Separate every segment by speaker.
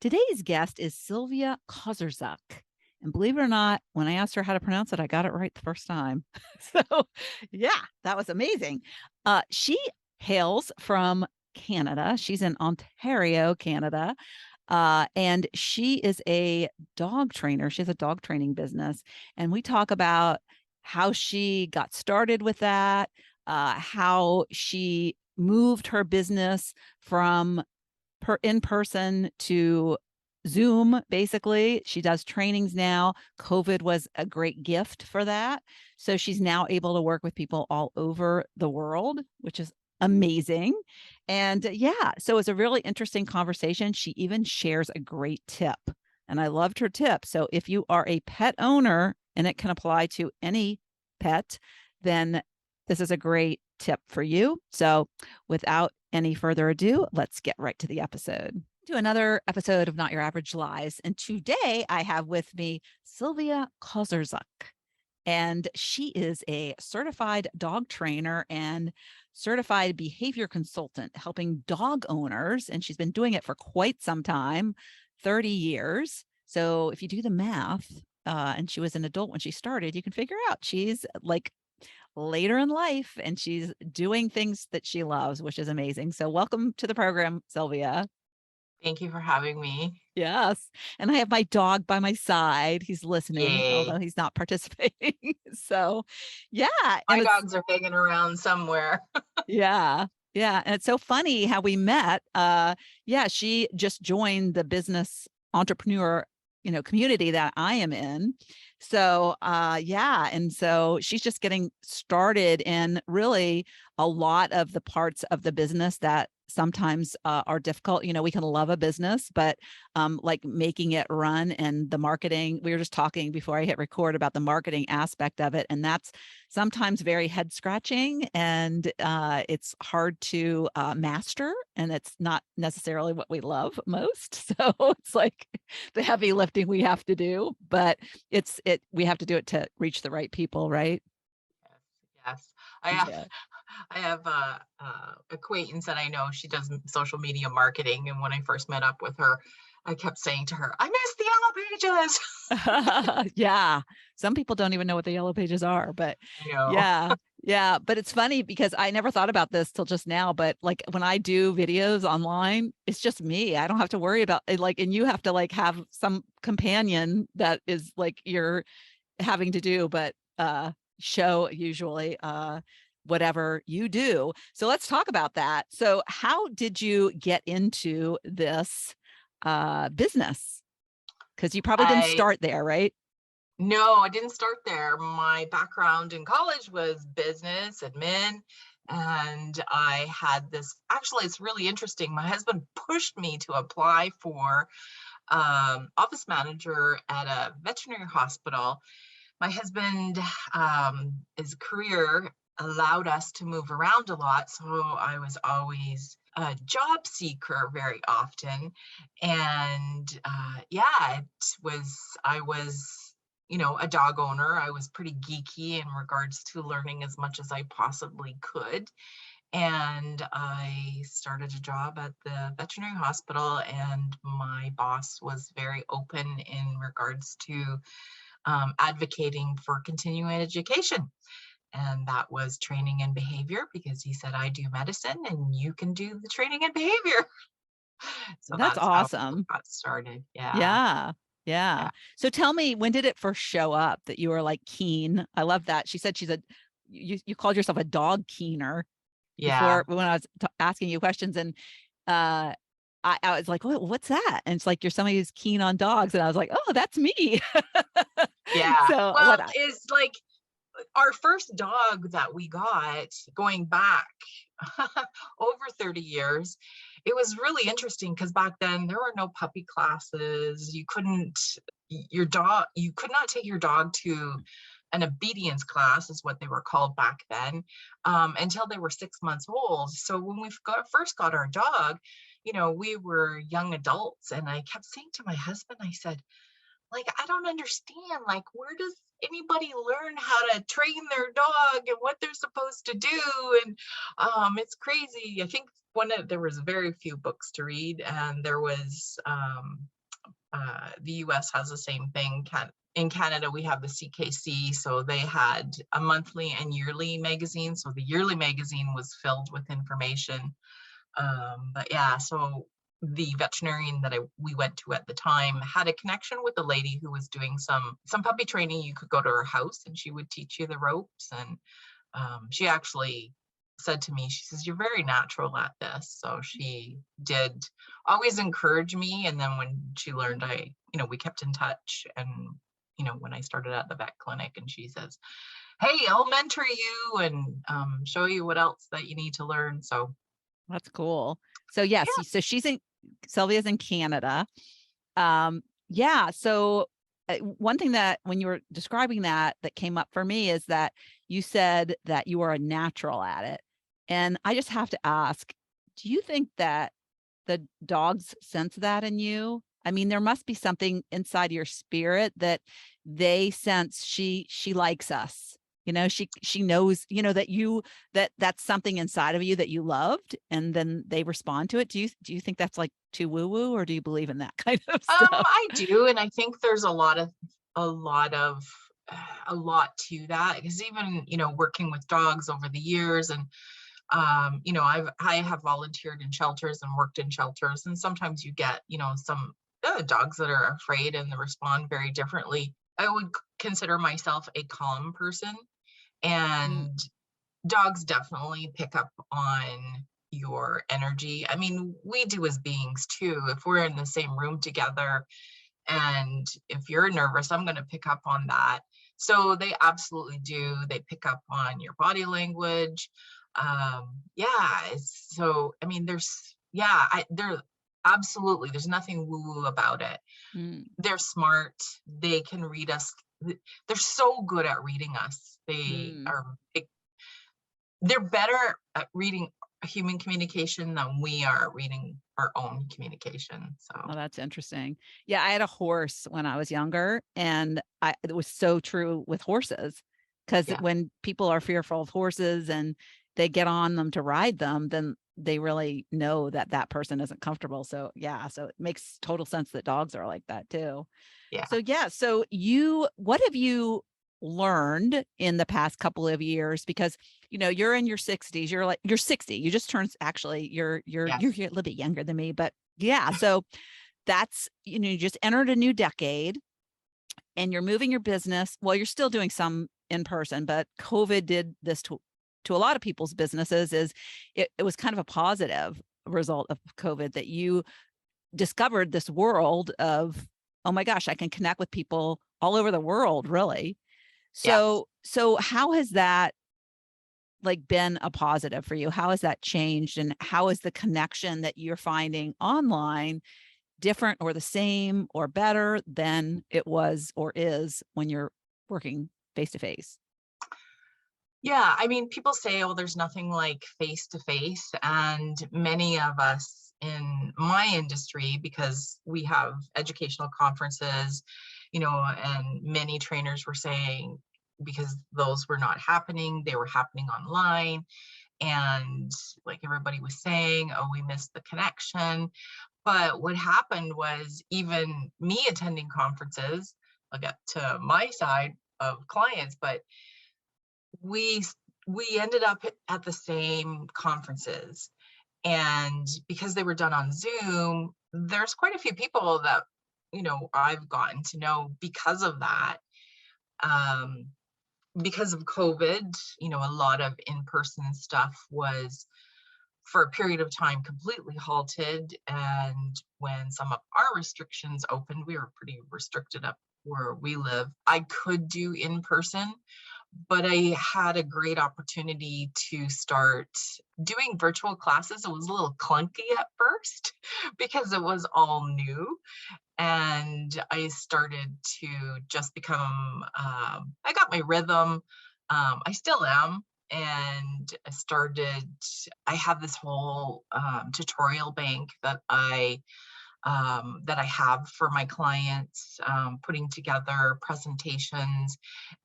Speaker 1: Today's guest is Sylvia Koczerzuk. And believe it or not, when I asked her how to pronounce it, I got it right the first time. So, yeah, that was amazing. She hails from Canada. She's in Ontario, Canada. And she is a dog trainer. She has a dog training business. And we talk about how she got started with that, how she moved her business from in person to Zoom, basically. She does trainings now. COVID was a great gift for that. So she's now able to work with people all over the world, which is amazing. And yeah, so it's a really interesting conversation. She even shares a great tip. And I loved her tip. So if you are a pet owner, and it can apply to any pet, then this is a great tip for you. So without any further ado, let's get right to the episode. To another episode of Not Your Average Lives. And today I have with me Sylvia Koczerzuk. And she is a certified dog trainer and certified behavior consultant, helping dog owners. And she's been doing it for quite some time, 30 years. So if you do the math, and she was an adult when she started, you can figure out she's like later in life and she's doing things that she loves, which is amazing. So welcome to the program, Sylvia.
Speaker 2: Thank you for having me.
Speaker 1: Yes. And I have my dog by my side. He's listening,
Speaker 2: Yay.
Speaker 1: although he's not participating. So, yeah. And
Speaker 2: My
Speaker 1: it's,
Speaker 2: dogs are hanging around somewhere.
Speaker 1: yeah. Yeah. And it's so funny how we met. Yeah. She just joined the business entrepreneur, community that I am in. So, yeah. And so she's just getting started in really a lot of the parts of the business that sometimes are difficult. We can love a business, but like making it run and the marketing, we were just talking before I hit record about the marketing aspect of it. And that's sometimes very head scratching and it's hard to master. And it's not necessarily what we love most. So it's like the heavy lifting we have to do, but we have to do it to reach the right people, right?
Speaker 2: Yes, yes. I have
Speaker 1: Yeah.
Speaker 2: I have a acquaintance that I know. She does social media marketing, and when I first met up with her, I kept saying to her, "I miss the yellow pages."
Speaker 1: Yeah. Some people don't even know what the yellow pages are, but
Speaker 2: I know.
Speaker 1: yeah. Yeah. But it's funny because I never thought about this till just now. But like when I do videos online, it's just me. I don't have to worry about it. Like, and you have to like have some companion that is like you're having to do, but show usually whatever you do. So let's talk about that. So how did you get into this business? Because you probably didn't
Speaker 2: I
Speaker 1: start there, right?
Speaker 2: No, I didn't start there. My background in college was business admin, and I had this. Actually, it's really interesting. My husband pushed me to apply for office manager at a veterinary hospital. My husband, his career allowed us to move around a lot, so I was always a job seeker very often. And yeah, I was, a dog owner. I was pretty geeky in regards to learning as much as I possibly could. And I started a job at the veterinary hospital, and my boss was very open in regards to advocating for continuing education. And that was training and behavior, because he said, I do medicine and you can do the training and behavior. So
Speaker 1: That's
Speaker 2: that's how it
Speaker 1: awesome.
Speaker 2: got started. Yeah.
Speaker 1: Yeah. Yeah.
Speaker 2: Yeah.
Speaker 1: So tell me, when did it first show up that you were like keen? I love that. She said you called yourself a dog keener
Speaker 2: Yeah.
Speaker 1: before when I was asking you questions. And uh, I was like, what's that? And it's like, you're somebody who's keen on dogs. And I was like, oh, that's me.
Speaker 2: Yeah.
Speaker 1: So
Speaker 2: Well, it's like our first dog that we got, going back over 30 years. It was really interesting because back then there were no puppy classes. You could not take your dog to an obedience class, is what they were called back then, until they were 6 months old. So when we first got our dog, we were young adults, and I kept saying to my husband, I said, like, I don't understand, like, where does anybody learn how to train their dog and what they're supposed to do? And it's crazy. I think there was very few books to read, and there was the US has the same thing. In Canada, we have the CKC, so they had a monthly and yearly magazine. So the yearly magazine was filled with information. But yeah, so the veterinarian that we went to at the time had a connection with a lady who was doing some puppy training. You could go to her house and she would teach you the ropes. And she actually said to me, she says, "You're very natural at this." So she did always encourage me. And then when she learned, we kept in touch. And, when I started at the vet clinic, and she says, "Hey, I'll mentor you and show you what else that you need to learn." So
Speaker 1: That's cool. So yes,
Speaker 2: yeah.
Speaker 1: so Sylvia's in Canada. Yeah. So one thing that when you were describing that came up for me is that you said that you are a natural at it. And I just have to ask, do you think that the dogs sense that in you? I mean, there must be something inside your spirit that they sense she likes us. She knows, that's something inside of you that you loved, and then they respond to it. Do you think that's like too woo-woo, or do you believe in that kind of stuff?
Speaker 2: I do, and I think there's a lot of a lot to that, because even, working with dogs over the years, and I have volunteered in shelters and worked in shelters, and sometimes you get, some dogs that are afraid and they respond very differently. I would consider myself a calm person,
Speaker 1: Mm,
Speaker 2: and dogs definitely pick up on your energy. I mean, we do as beings too. If we're in the same room together, and if you're nervous, I'm going to pick up on that. So they absolutely do. They pick up on your body language. Yeah. So, I mean, they're absolutely, there's nothing woo woo about it.
Speaker 1: mm,
Speaker 2: They're smart. They can read us. They're so good at reading us.
Speaker 1: mm.
Speaker 2: They're better at reading human communication than we are reading our own communication.
Speaker 1: Oh,
Speaker 2: So,
Speaker 1: that's interesting. Yeah, I had a horse when I was younger, and it was so true with horses, because
Speaker 2: yeah.
Speaker 1: when people are fearful of horses and they get on them to ride them, then they really know that that person isn't comfortable. So yeah, so it makes total sense that dogs are like that too.
Speaker 2: Yeah.
Speaker 1: So yeah, so what have you learned in the past couple of years? Because you're in your 60s, you're 60, you just turned, actually you're
Speaker 2: Yes.
Speaker 1: a little bit younger than me, but yeah, so that's, you just entered a new decade, and you're moving your business. Well, you're still doing some in person, but COVID did this to a lot of people's businesses. It was kind of a positive result of COVID that you discovered this world of, oh my gosh, I can connect with people all over the world, really.
Speaker 2: Yes.
Speaker 1: So how has that like been a positive for you? How has that changed, and how is the connection that you're finding online different or the same or better than it was or is when you're working face to face?
Speaker 2: Yeah. I mean, people say, oh, there's nothing like face to face. And many of us in my industry, because we have educational conferences, and many trainers were saying, because those were not happening, they were happening online. And like everybody was saying, oh, we missed the connection. But what happened was, even me attending conferences, I'll get to my side of clients, but we we ended up at the same conferences. And because they were done on Zoom, there's quite a few people that, I've gotten to know because of that. Um, because of COVID, a lot of in-person stuff was, for a period of time, completely halted. And when some of our restrictions opened, we were pretty restricted up where we live. I could do in person, but I had a great opportunity to start doing virtual classes. It was a little clunky at first because it was all new. And I started to just become, I got my rhythm. I still am. And I have this whole tutorial bank that I that I have for my clients, putting together presentations.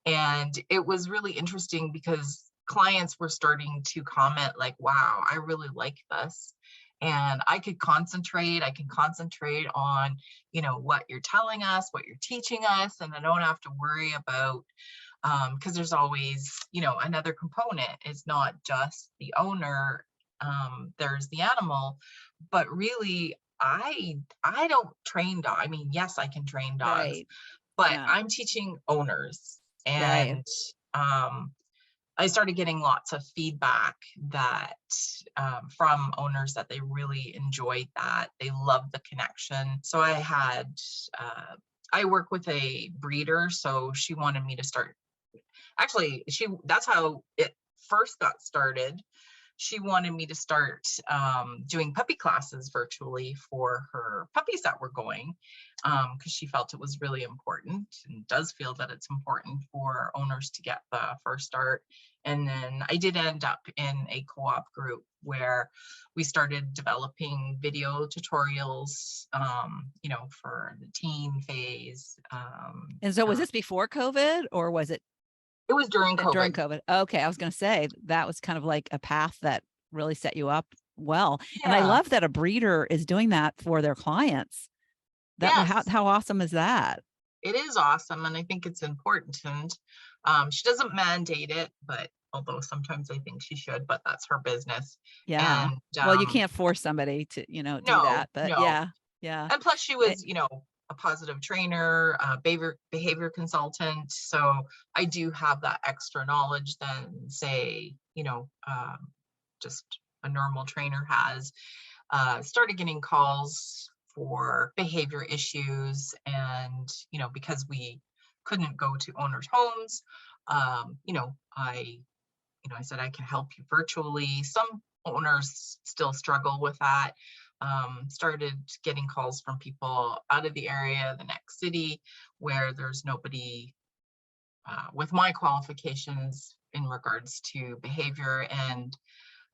Speaker 2: And it was really interesting because clients were starting to comment like, wow, I really like this. And I can concentrate on, what you're telling us, what you're teaching us. And I don't have to worry about, because there's always, another component. It's not just the owner, there's the animal, but really, I don't train dog. I mean, yes, I can train dogs,
Speaker 1: Right.
Speaker 2: but
Speaker 1: Yeah.
Speaker 2: I'm teaching owners.
Speaker 1: Right.
Speaker 2: And I started getting lots of feedback that from owners that they really enjoyed that. They loved the connection. So I work with a breeder, so she wanted me to start. Actually, that's how it first got started. She wanted me to start doing puppy classes virtually for her puppies that were going, because she felt it was really important, and does feel that it's important for owners to get the first start. And then I did end up in a co-op group where we started developing video tutorials, for the teen phase.
Speaker 1: And so was this before COVID or was it
Speaker 2: It was during
Speaker 1: during
Speaker 2: COVID.
Speaker 1: COVID? Okay, I was going to say that was kind of like a path that really set you up well. And I
Speaker 2: Yeah.
Speaker 1: love that a breeder is doing that for their clients. That
Speaker 2: Yes.
Speaker 1: how awesome is that?
Speaker 2: It is awesome, and I think it's important. And she doesn't mandate it, but although sometimes I think she should, but that's her business.
Speaker 1: Yeah.
Speaker 2: And
Speaker 1: Well, you can't force somebody to, do
Speaker 2: no,
Speaker 1: that, but
Speaker 2: no.
Speaker 1: yeah. Yeah.
Speaker 2: And plus, she
Speaker 1: Eh,
Speaker 2: was, a positive trainer, behavior consultant. So I do have that extra knowledge than say, just a normal trainer has. Started getting calls for behavior issues, and because we couldn't go to owners' homes, I said I can help you virtually. Some owners still struggle with that. Started getting calls from people out of the area, the next city, where there's nobody with my qualifications in regards to behavior, and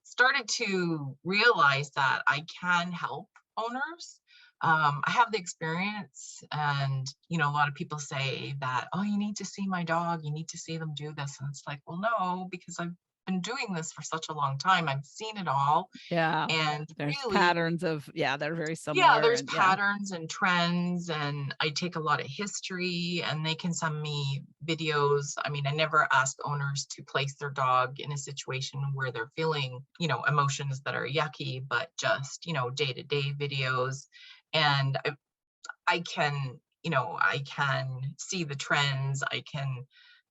Speaker 2: started to realize that I can help owners. I have the experience, and a lot of people say that, oh, you need to see my dog, you need to see them do this. And it's like, well, no, because I've been doing this for such a long time. I've seen it all.
Speaker 1: yeah.
Speaker 2: And
Speaker 1: There's
Speaker 2: really,
Speaker 1: patterns of, yeah, they're very
Speaker 2: yeah,
Speaker 1: similar
Speaker 2: there's
Speaker 1: and yeah.
Speaker 2: patterns and trends, and I take a lot of history, and they can send me videos. I mean, I never ask owners to place their dog in a situation where they're feeling, emotions that are yucky, but just, day-to-day videos. And I can, I can see the trends. I can,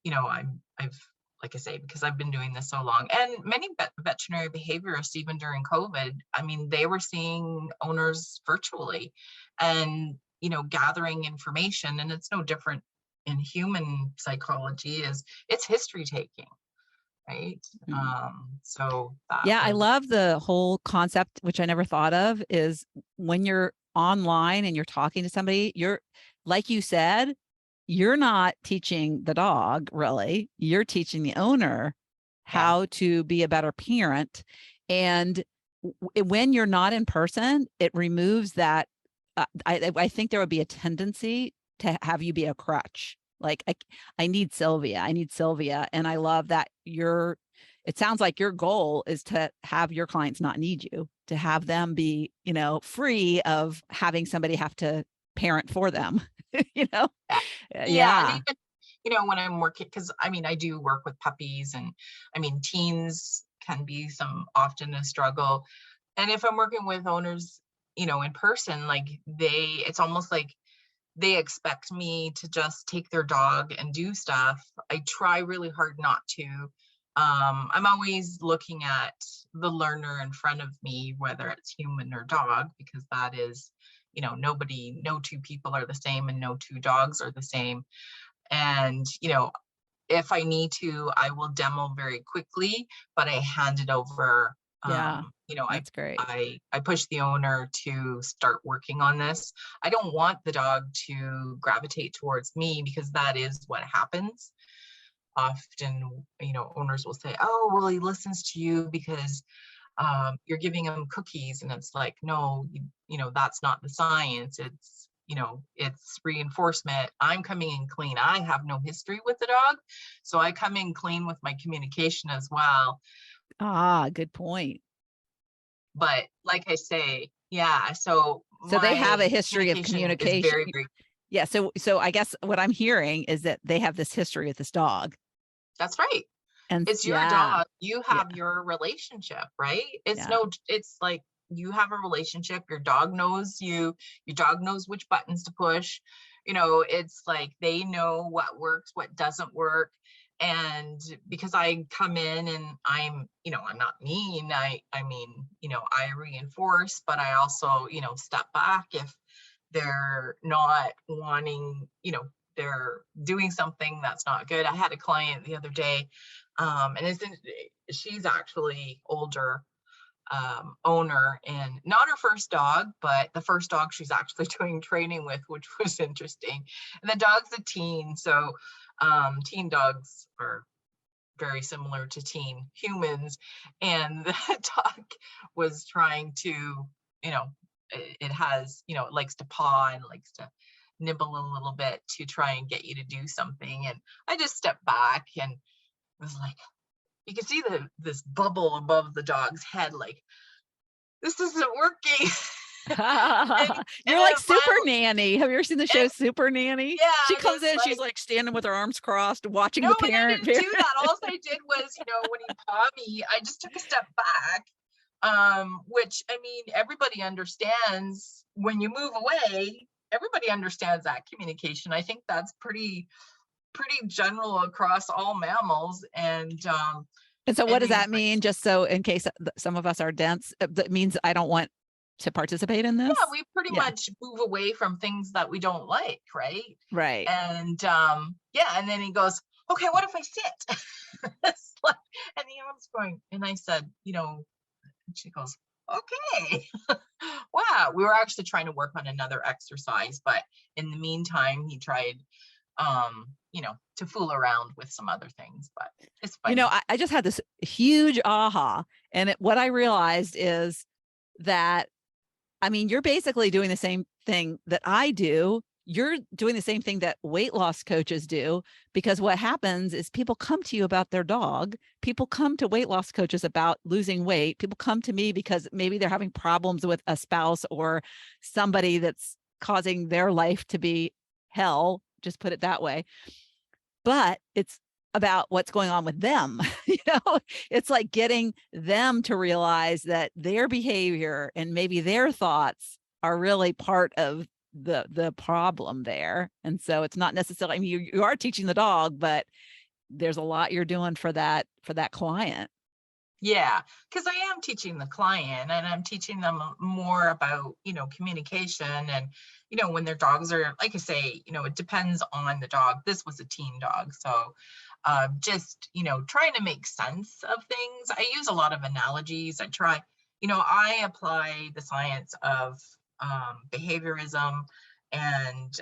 Speaker 2: I've, like I say, because I've been doing this so long, and many veterinary behaviorists, even during COVID, I mean, they were seeing owners virtually and, gathering information. And it's no different in human psychology, is it's history taking, right?
Speaker 1: Mm.
Speaker 2: So that
Speaker 1: Yeah, I
Speaker 2: was,
Speaker 1: love the whole concept, which I never thought of, is when you're online and you're talking to somebody, you're, like you said, you're not teaching the dog really. You're teaching the owner
Speaker 2: yeah,
Speaker 1: how to be a better parent. And when you're not in person, it removes that. I think there would be a tendency to have you be a crutch. Like I need Sylvia. I need Sylvia. And I love that it sounds like your goal is to have your clients not need you, to have them be, free of having somebody have to parent for them, you know?
Speaker 2: yeah, yeah. And
Speaker 1: Yeah.
Speaker 2: even, when I'm working, because I mean, I do work with puppies, and I mean, teens can be often a struggle. And if I'm working with owners, in person, like it's almost like they expect me to just take their dog and do stuff. I try really hard not to. I'm always looking at the learner in front of me, whether it's human or dog, because that is, no two people are the same, and no two dogs are the same. And, if I need to, I will demo very quickly, but I hand it over.
Speaker 1: Yeah.
Speaker 2: I
Speaker 1: That's great.
Speaker 2: I push the owner to start working on this. I don't want the dog to gravitate towards me, because that is what happens. Often, owners will say, oh, well, he listens to you because you're giving them cookies, and it's like, no, that's not the science. It's reinforcement. I'm coming in clean. I have no history with the dog, so I come in clean with my communication as well.
Speaker 1: Ah, good point.
Speaker 2: But like I say, yeah, so
Speaker 1: So they have
Speaker 2: my
Speaker 1: a history of
Speaker 2: communication is
Speaker 1: communication.
Speaker 2: very, very,
Speaker 1: Yeah. So I guess what I'm hearing is that they have this history with this dog.
Speaker 2: that's right.
Speaker 1: And
Speaker 2: It's your
Speaker 1: yeah,
Speaker 2: dog. You
Speaker 1: yeah,
Speaker 2: have your relationship, right?
Speaker 1: yeah.
Speaker 2: It's like you have a relationship. Your dog knows you. Your dog knows which buttons to push. It's like they know what works, what doesn't work. And because I come in and I'm not mean. I mean, I reinforce, but I also, step back if they're not wanting, they're doing something that's not good. I had a client the other day, and she's actually older, owner, and not her first dog, but the first dog she's actually doing training with, which was interesting. And the dog's a teen, so teen dogs are very similar to teen humans, and the dog was trying to, it has, it likes to paw and likes to nibble a little bit to try and get you to do something. And I just stepped back and was like, you can see this bubble above the dog's head, like, this isn't working. and
Speaker 1: You're
Speaker 2: and then
Speaker 1: like Super
Speaker 2: finally,
Speaker 1: Nanny. Have you ever seen the show
Speaker 2: and
Speaker 1: Super Nanny? She
Speaker 2: yeah, and
Speaker 1: comes
Speaker 2: it's
Speaker 1: in, she's
Speaker 2: like,
Speaker 1: like standing with her arms crossed, watching
Speaker 2: no,
Speaker 1: the
Speaker 2: and I
Speaker 1: parent.
Speaker 2: didn't do that. All I did was, when he pawed me, I just took a step back. Which, I mean, everybody understands when you move away, everybody understands that communication. I think that's pretty general across all mammals.
Speaker 1: And so what
Speaker 2: And
Speaker 1: does
Speaker 2: he's
Speaker 1: that
Speaker 2: like,
Speaker 1: mean? Just so in case some of us are dense, that means I don't want to participate in
Speaker 2: yeah,
Speaker 1: this?
Speaker 2: we pretty
Speaker 1: Yeah,
Speaker 2: much move away from things that we don't like, right?
Speaker 1: right.
Speaker 2: And yeah, and then he goes, okay, what if I sit? It's like, and the arm's going, and I said, and she goes, okay. Wow. We were actually trying to work on another exercise, but in the meantime, he tried, to fool around with some other things, but it's funny.
Speaker 1: I just had this huge aha. And what I realized is that, I mean, you're basically doing the same thing that I do. You're doing the same thing that weight loss coaches do, because what happens is people come to you about their dog. People come to weight loss coaches about losing weight. People come to me because maybe they're having problems with a spouse or somebody that's causing their life to be hell, just put it that way. But it's about what's going on with them. It's like getting them to realize that their behavior and maybe their thoughts are really part of the problem there. And so it's not necessarily, I mean, you are teaching the dog, but there's a lot you're doing for that client.
Speaker 2: Yeah, because I am teaching the client, and I'm teaching them more about, communication. And, when their dogs are, like I say, it depends on the dog. This was a teen dog. So just, trying to make sense of things. I use a lot of analogies. I apply the science of behaviorism. And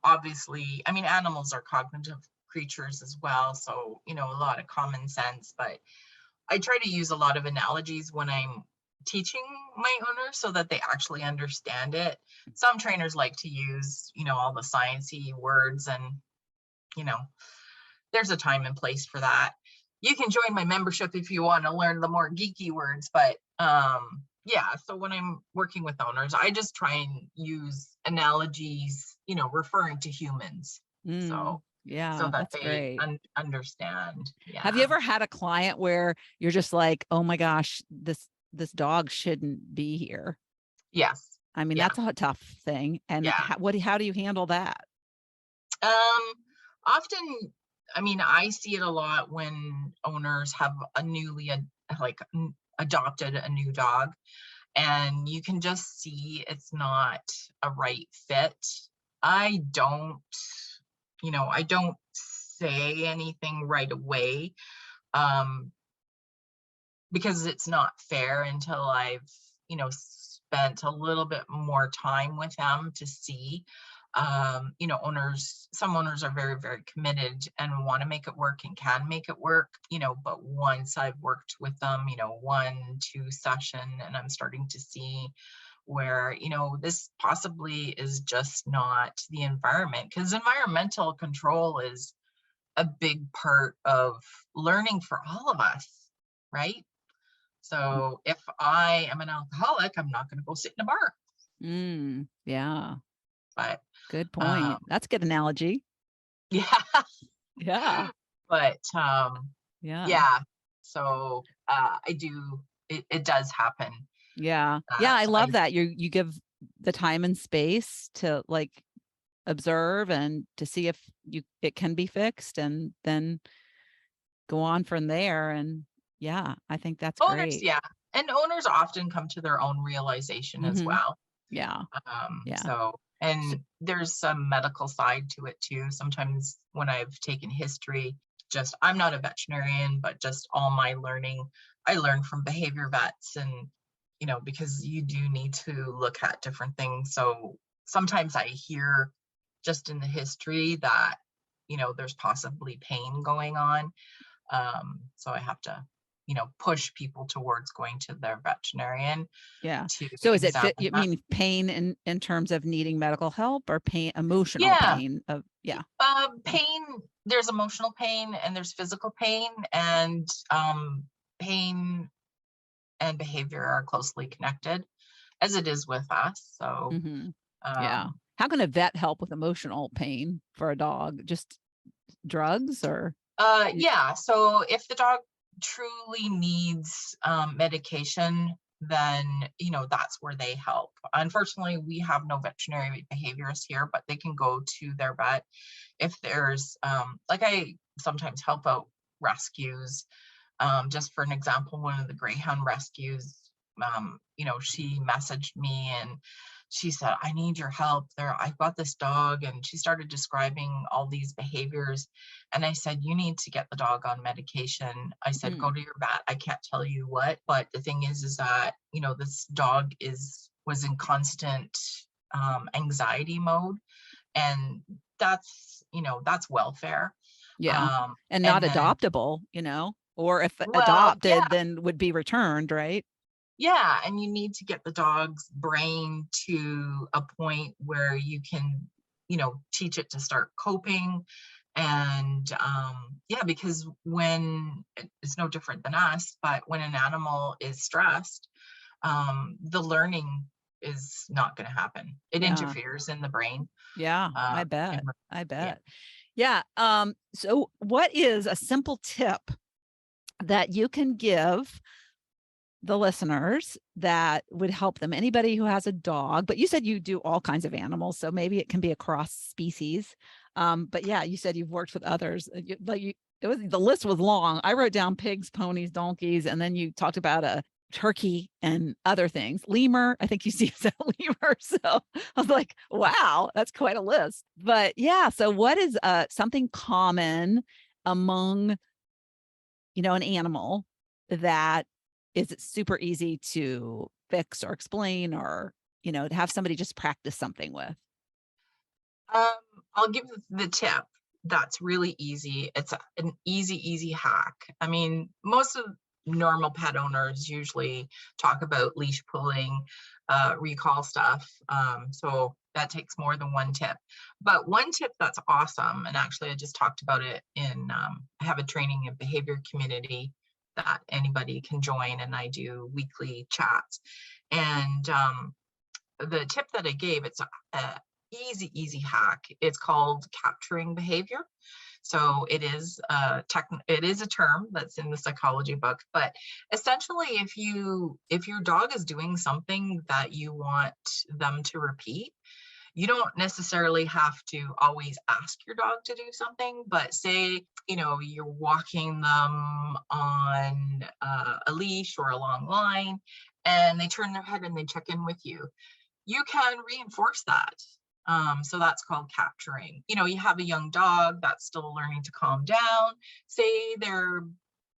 Speaker 2: obviously, I mean, animals are cognitive creatures as well. So, a lot of common sense, but I try to use a lot of analogies when I'm teaching my owners so that they actually understand it. Some trainers like to use, all the sciencey words, and, you know, there's a time and place for that. You can join my membership if you want to learn the more geeky words, but yeah, so when I'm working with owners, I just try and use analogies, referring to humans. So
Speaker 1: Yeah,
Speaker 2: that
Speaker 1: that's
Speaker 2: they
Speaker 1: great.
Speaker 2: understand.
Speaker 1: Have you
Speaker 2: Yeah.
Speaker 1: ever had a client where you're just like, oh my gosh, this dog shouldn't be here?
Speaker 2: Yes.
Speaker 1: I mean,
Speaker 2: Yeah.
Speaker 1: that's a tough thing. And
Speaker 2: Yeah.
Speaker 1: how do you handle that?
Speaker 2: Often, I mean, I see it a lot when owners have a adopted a new dog, and you can just see it's not a right fit. I don't, I don't say anything right away, um, because it's not fair until I've, spent a little bit more time with them to see. Some owners are very, very committed and want to make it work and can make it work, but once I've worked with them, 1, 2 session, and I'm starting to see where, this possibly is just not the environment, because environmental control is a big part of learning for all of us, right? So if I am an alcoholic, I'm not going to go sit in a bar.
Speaker 1: Yeah.
Speaker 2: But
Speaker 1: Good
Speaker 2: um,
Speaker 1: point. That's a good analogy.
Speaker 2: yeah,
Speaker 1: Yeah.
Speaker 2: but
Speaker 1: Yeah.
Speaker 2: yeah. So I do. It does happen.
Speaker 1: Yeah. Yeah. I love that you give the time and space to like observe and to see if it can be fixed, and then go on from there. And yeah, I think that's
Speaker 2: Owners,
Speaker 1: great.
Speaker 2: yeah, and owners often come to their own realization as
Speaker 1: Hmm.
Speaker 2: well.
Speaker 1: Yeah. Yeah.
Speaker 2: So,
Speaker 1: So,
Speaker 2: and there's some medical side to it too. Sometimes when I've taken history, I'm not a veterinarian, but just all my learning, I learned from behavior vets, and because you do need to look at different things. So sometimes I hear just in the history that there's possibly pain going on. So I have to push people towards going to their veterinarian
Speaker 1: yeah.
Speaker 2: to
Speaker 1: So is it fit?
Speaker 2: examine
Speaker 1: You
Speaker 2: that.
Speaker 1: mean pain in terms of needing medical help, or pain, emotional
Speaker 2: Yeah.
Speaker 1: pain of, yeah.
Speaker 2: Pain, there's emotional pain and there's physical pain, and pain and behavior are closely connected, as it is with us. So
Speaker 1: Hmm. Yeah.
Speaker 2: um
Speaker 1: How can a vet help with emotional pain for a dog? Just drugs or?
Speaker 2: yeah, so if the dog truly needs medication, then that's where they help. Unfortunately, we have no veterinary behaviorists here, but they can go to their vet if there's like, I sometimes help out rescues. Just for an example, one of the greyhound rescues, she messaged me and she said, I need your help there. I've got this dog. And she started describing all these behaviors. And I said, you need to get the dog on medication. I said, go
Speaker 1: Mm,
Speaker 2: to your vet. I can't tell you what, but the thing is that, this dog was in constant anxiety mode. And that's welfare.
Speaker 1: yeah. And not
Speaker 2: And then,
Speaker 1: adoptable, or if
Speaker 2: well, yeah,
Speaker 1: adopted, then would be returned, right?
Speaker 2: yeah, and you need to get the dog's brain to a point where you can, teach it to start coping. And yeah, because when it's no different than us, but when an animal is stressed, the learning is not going to happen. It
Speaker 1: Yeah.
Speaker 2: interferes in the brain.
Speaker 1: Yeah.
Speaker 2: Uh,
Speaker 1: I bet.
Speaker 2: and
Speaker 1: I
Speaker 2: yeah.
Speaker 1: bet. Yeah. So what is a simple tip that you can give the listeners that would help them? Anybody who has a dog, but you said you do all kinds of animals, so maybe it can be across species. But yeah, you said you've worked with others. The list was long. I wrote down pigs, ponies, donkeys, and then you talked about a turkey and other things. Lemur, I think you see said lemur. So I was like, wow, that's quite a list. But yeah, so what is something common among an animal that is super easy to fix or explain, or to have somebody just practice something with?
Speaker 2: Um, I'll give the tip. That's really easy. It's an easy hack. I mean, most of normal pet owners usually talk about leash pulling, recall stuff. So that takes more than one tip. But one tip that's awesome, and actually I just talked about it I have a training and behavior community that anybody can join, and I do weekly chats. And the tip that I gave, it's a easy hack. It's called capturing behavior. So it is a term that's in the psychology book, but essentially if your dog is doing something that you want them to repeat, you don't necessarily have to always ask your dog to do something, but say, you're walking them on a leash or a long line, and they turn their head and they check in with you. You can reinforce that. So that's called capturing. You have a young dog that's still learning to calm down. Say they're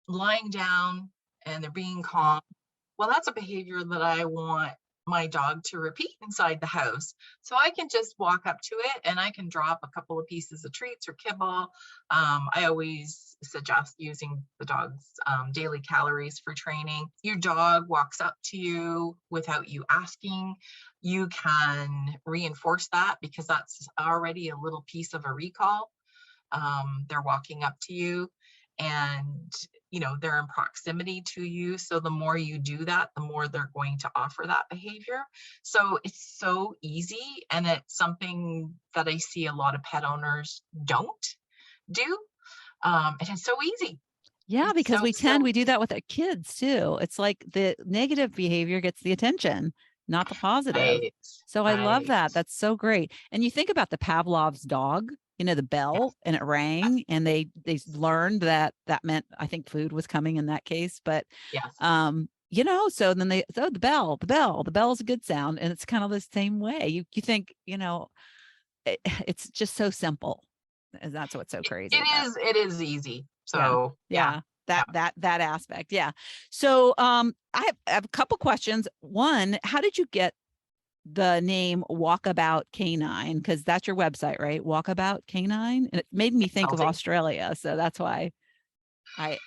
Speaker 2: lying down and they're being calm. Well, that's a behavior that I want my dog to repeat inside the house. So I can just walk up to it and I can drop a couple of pieces of treats or kibble. I always suggest using the dog's daily calories for training. Your dog walks up to you without you asking. You can reinforce that because that's already a little piece of a recall. They're walking up to you and they're in proximity to you, so the more you do that, the more they're going to offer that behavior. So it's so easy, and it's something that I see a lot of pet owners don't do. And it's so easy.
Speaker 1: Yeah,
Speaker 2: It's
Speaker 1: because
Speaker 2: so so
Speaker 1: we do
Speaker 2: easy.
Speaker 1: that with our kids too. It's like the negative behavior gets the attention, not the positive.
Speaker 2: Right,
Speaker 1: So I love
Speaker 2: right.
Speaker 1: that. That's so great. And you think about the Pavlov's dog, the bell,
Speaker 2: Yes,
Speaker 1: and it
Speaker 2: yes,
Speaker 1: rang, and they learned that that meant, I think, food was coming in that case. But
Speaker 2: yes.
Speaker 1: so then the bell is a good sound, and it's kind of the same way. You think, it's just so simple. And that's what's so crazy about it.
Speaker 2: It is easy.
Speaker 1: Yeah.
Speaker 2: So yeah,
Speaker 1: Yeah.
Speaker 2: yeah.
Speaker 1: That aspect. Yeah. So I have a couple questions. One, how did you get the name Walkabout Canine? Because that's your website, right? Walkabout Canine. And it made me think of
Speaker 2: Consulting.
Speaker 1: Australia. So that's why I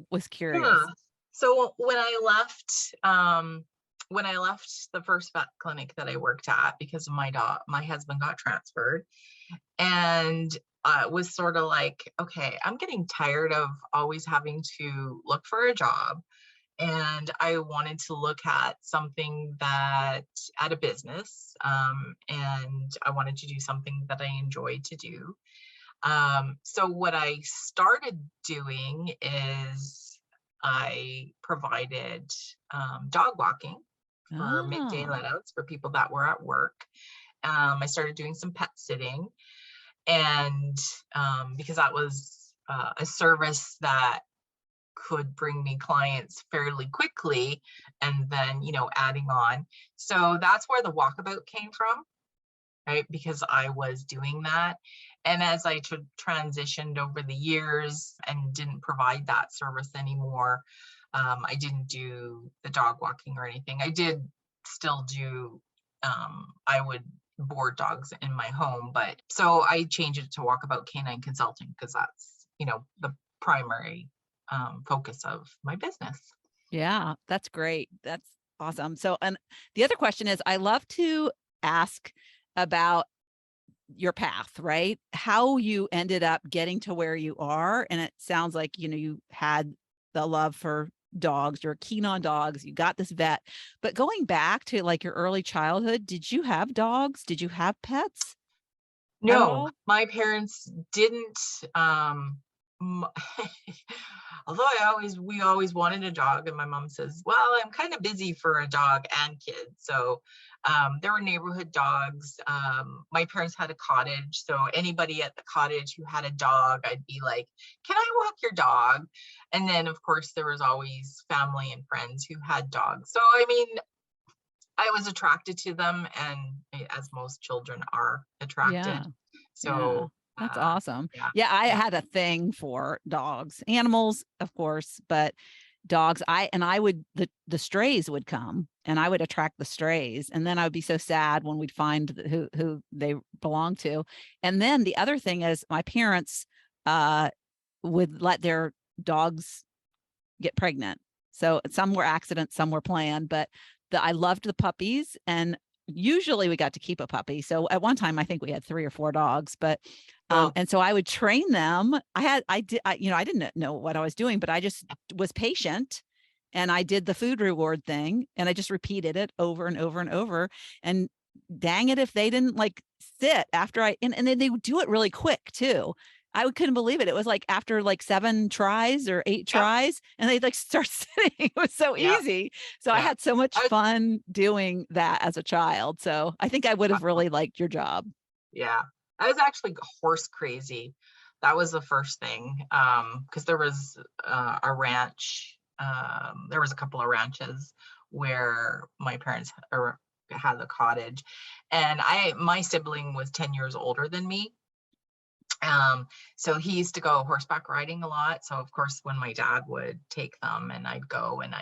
Speaker 1: was
Speaker 2: Yeah.
Speaker 1: curious.
Speaker 2: So when I left the first vet clinic that I worked at because of my dog, my husband got transferred, and was sort of like, okay, I'm getting tired of always having to look for a job. And I wanted to look at something that at a business, and I wanted to do something that I enjoyed to do. So what I started doing is I provided dog walking for midday
Speaker 1: Oh,
Speaker 2: letouts for people that were at work. I started doing some pet sitting, and because that was a service that could bring me clients fairly quickly, and then adding on. So that's where the walkabout came from, right? Because I was doing that. And as I transitioned over the years and didn't provide that service anymore, I didn't do the dog walking or anything. I did still do, I would board dogs in my home, but so I changed it to Walkabout Canine Consulting because that's, the primary focus of my business.
Speaker 1: yeah. That's great. That's awesome. So, and the other question is, I love to ask about your path, right? How you ended up getting to where you are. And it sounds like, you had the love for dogs, you're keen on dogs, you got this vet. But going back to like your early childhood, did you have dogs? Did you have pets at
Speaker 2: No,
Speaker 1: all?
Speaker 2: my parents didn't. M- Although we always wanted a dog, and my mom says, "Well, I'm kind of busy for a dog and kids." So there were neighborhood dogs. My parents had a cottage, so anybody at the cottage who had a dog, I'd be like, "Can I walk your dog?" And then, of course, there was always family and friends who had dogs. So I mean, I was attracted to them, and as most children are
Speaker 1: Yeah.
Speaker 2: attracted.
Speaker 1: Yeah.
Speaker 2: So,
Speaker 1: That's awesome.
Speaker 2: yeah,
Speaker 1: Yeah, I
Speaker 2: yeah.
Speaker 1: had a thing for dogs, animals, of course, but dogs. I would the strays would come, and I would attract the strays, and then I would be so sad when we'd find who they belong to. And then the other thing is my parents uh would let their dogs get pregnant. So some were accidents, some were planned, but I loved the puppies, and usually we got to keep a puppy. So at one time, I think we had 3 or 4 dogs, but
Speaker 2: Oh,
Speaker 1: and so I would train them. I didn't know what I was doing, but I just was patient, and I did the food reward thing, and I just repeated it over and over and over. And dang it, if they didn't like sit after and then they would do it really quick too. Couldn't believe it. It was like after like 7 tries or 8
Speaker 2: yep,
Speaker 1: tries, and they'd like start sitting. It was so
Speaker 2: yep,
Speaker 1: easy. So I
Speaker 2: yeah.
Speaker 1: had so much
Speaker 2: I was,
Speaker 1: fun doing that as a child. So I think I would have
Speaker 2: wow,
Speaker 1: really liked your job.
Speaker 2: yeah. I was actually horse crazy. That was the first thing. Because there was a ranch. There was a couple of ranches where my parents had the cottage, and my sibling was 10 years older than me. So he used to go horseback riding a lot. So of course, when my dad would take them, and I'd go and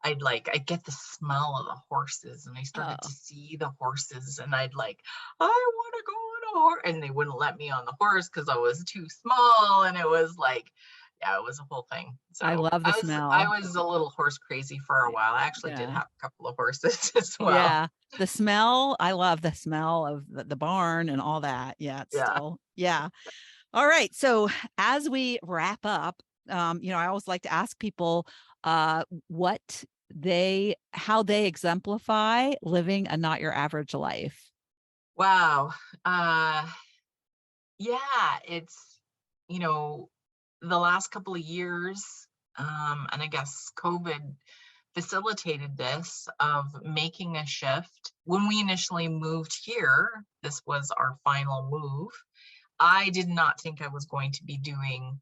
Speaker 2: I'd get the smell of the horses, and I started to
Speaker 1: Oh,
Speaker 2: see the horses, and I want to go on a horse, and they wouldn't let me on the horse because I was too small, and it was like, yeah, it was a whole thing.
Speaker 1: I
Speaker 2: So
Speaker 1: love the
Speaker 2: I
Speaker 1: smell.
Speaker 2: was a little horse crazy for a while. I actually did
Speaker 1: Yeah.
Speaker 2: have a couple of horses as well.
Speaker 1: Yeah. The smell, I love the smell of the barn and all that. Yeah, it's
Speaker 2: Yeah.
Speaker 1: still, yeah. All right. So as we wrap up, I always like to ask people what how they exemplify living a not your average life.
Speaker 2: Wow. Uh, yeah, it's, you know, the last couple of years, and I guess COVID facilitated this of making a shift. When we initially moved here, this was our final move. I did not think I was going to be doing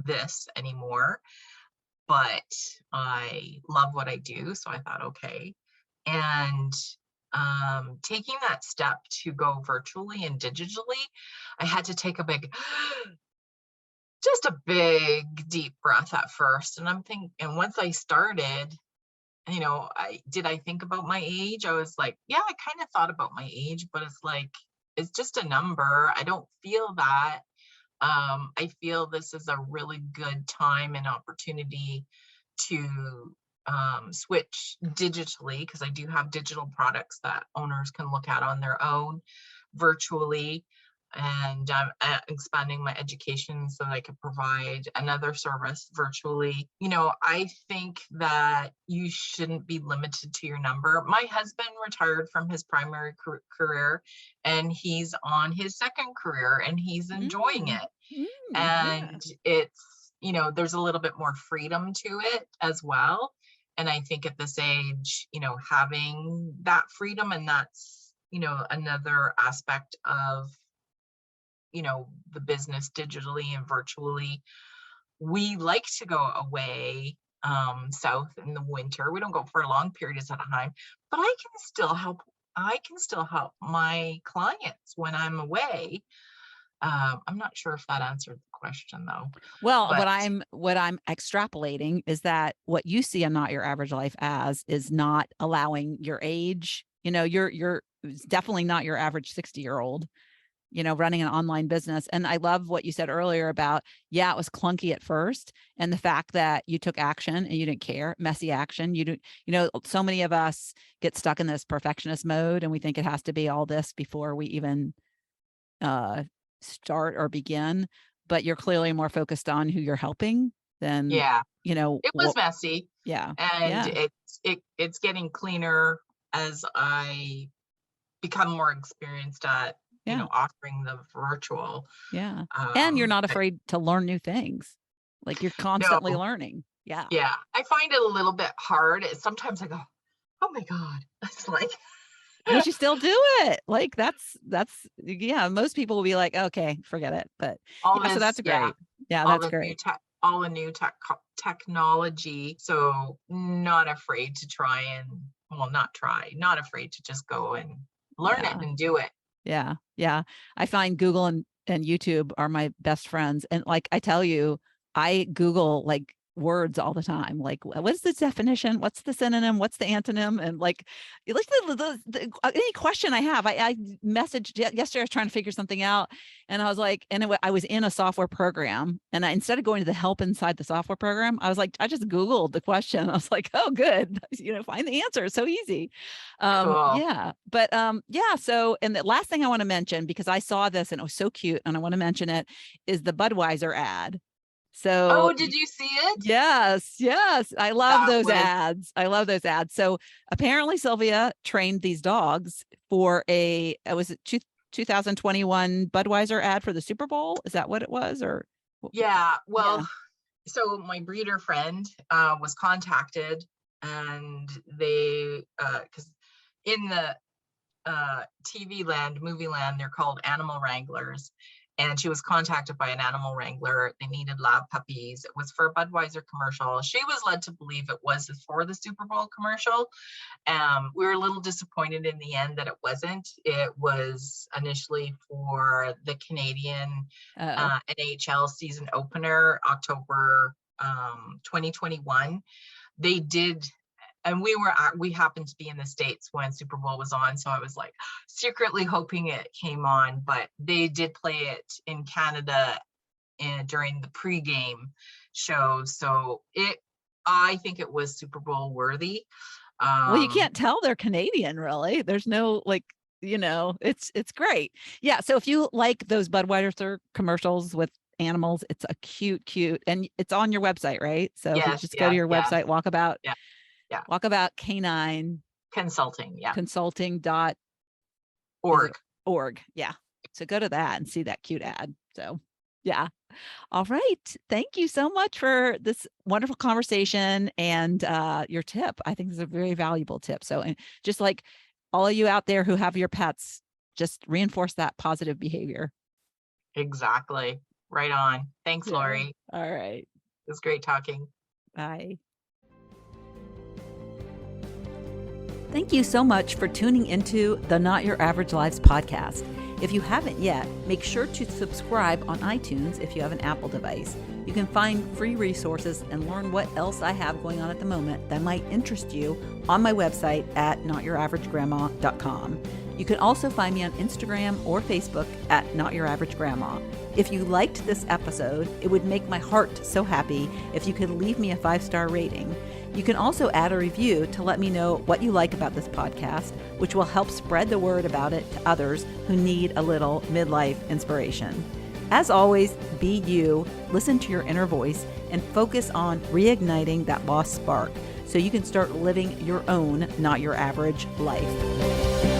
Speaker 2: this anymore, but I love what I do. So I thought, okay. And taking that step to go virtually and digitally, I had to take a big, just a big deep breath at first. And I'm thinking, and once I started, I think about my age? I was like, yeah, I kind of thought about my age, but it's like, it's just a number. I don't feel that. I feel this is a really good time and opportunity to switch digitally, because I do have digital products that owners can look at on their own virtually. And I'm expanding my education so that I could provide another service virtually. I think that you shouldn't be limited to your number. My husband retired from his primary career, and he's on his second career, and he's enjoying
Speaker 1: Mm,
Speaker 2: it.
Speaker 1: yeah.
Speaker 2: And there's a little bit more freedom to it as well. And I think at this age, having that freedom, and that's, another aspect of, the business digitally and virtually. We like to go away south in the winter. We don't go for long periods at a time, but I can still help my clients when I'm away. I'm not sure if that answered the question though,
Speaker 1: Well,
Speaker 2: but
Speaker 1: what I'm extrapolating is that what you see a not your average life as is not allowing your age. You're it's definitely not your average 60-year-old, running an online business. And I love what you said earlier about, yeah, it was clunky at first. And the fact that you took action and you didn't care, messy action. You do, so many of us get stuck in this perfectionist mode and we think it has to be all this before we even uh, start or begin, but you're clearly more focused on who you're helping than,
Speaker 2: yeah, it was
Speaker 1: what,
Speaker 2: messy,
Speaker 1: yeah,
Speaker 2: and
Speaker 1: yeah,
Speaker 2: it's getting cleaner as I become more experienced at,
Speaker 1: yeah,
Speaker 2: offering the virtual.
Speaker 1: yeah. And you're not
Speaker 2: But
Speaker 1: afraid to learn new things. Like you're
Speaker 2: no,
Speaker 1: constantly learning. Yeah.
Speaker 2: yeah, I find it a little bit hard. Sometimes I go, "Oh my god." It's like
Speaker 1: But you still do it. Like yeah, most people will be like, okay, forget it. But
Speaker 2: all
Speaker 1: yeah, so
Speaker 2: this,
Speaker 1: that's
Speaker 2: yeah,
Speaker 1: great. Yeah,
Speaker 2: all
Speaker 1: that's
Speaker 2: the new
Speaker 1: great.
Speaker 2: tech, all the new technology. So not afraid to try and, well, not afraid to just go and learn it
Speaker 1: Yeah.
Speaker 2: and do it.
Speaker 1: Yeah. Yeah. I find Google and YouTube are my best friends. And like I tell you, I Google like words all the time. Like, what's the definition? What's the synonym? What's the antonym? And like any question I have, I messaged yesterday. I was trying to figure something out, and I was like, I was in a software program, and instead of going to the help inside the software program, I was like, I just Googled the question. I was like, oh, good, find the answer. It's so easy.
Speaker 2: Cool.
Speaker 1: Yeah, but yeah. So, and the last thing I want to mention, because I saw this and it was so cute, and I want to mention it, is the Budweiser ad. So
Speaker 2: Oh, did you see it?
Speaker 1: yes, yes, I love
Speaker 2: That
Speaker 1: those
Speaker 2: was
Speaker 1: ads. I love those ads. So apparently Sylvia trained these dogs for was it 2021 Budweiser ad for the Super Bowl? Is that what it was? Or
Speaker 2: Yeah,
Speaker 1: yeah.
Speaker 2: well, so my breeder friend was contacted, and they because in the TV land, movie land, they're called animal wranglers. And she was contacted by an animal wrangler. They needed lab puppies. It was for a Budweiser commercial. She was led to believe it was for the Super Bowl commercial. We were a little disappointed in the end that it wasn't. It was initially for the Canadian
Speaker 1: Oh,
Speaker 2: NHL season opener, October 2021. They did And we happened to be in the States when Super Bowl was on. So I was like secretly hoping it came on, but they did play it in Canada during the pregame show. So I think it was Super Bowl worthy.
Speaker 1: Well, you can't tell they're Canadian, really. There's no it's great. Yeah. So if you like those Budweiser commercials with animals, it's a cute, and it's on your website, right? So if you
Speaker 2: Yes,
Speaker 1: just go to your website, Walkabout,
Speaker 2: yeah.
Speaker 1: Walkabout Canine
Speaker 2: Consulting,
Speaker 1: consulting.org. Org. Yeah. So go to that and see that cute ad. So yeah. All right. Thank you so much for this wonderful conversation and your tip. I think this is a very valuable tip. So, and just like all of you out there who have your pets, just reinforce that positive behavior.
Speaker 2: Exactly. Right on. Thanks, Lori.
Speaker 1: All right.
Speaker 2: It was great talking.
Speaker 1: Bye. Thank you so much for tuning into the Not Your Average Lives podcast. If you haven't yet, make sure to subscribe on iTunes if you have an Apple device. You can find free resources and learn what else I have going on at the moment that might interest you on my website at notyouraveragegrandma.com. You can also find me on Instagram or Facebook at Not Your Average Grandma. If you liked this episode, it would make my heart so happy if you could leave me a 5-star rating. You can also add a review to let me know what you like about this podcast, which will help spread the word about it to others who need a little midlife inspiration. As always, be you, listen to your inner voice, and focus on reigniting that lost spark so you can start living your own, not your average life.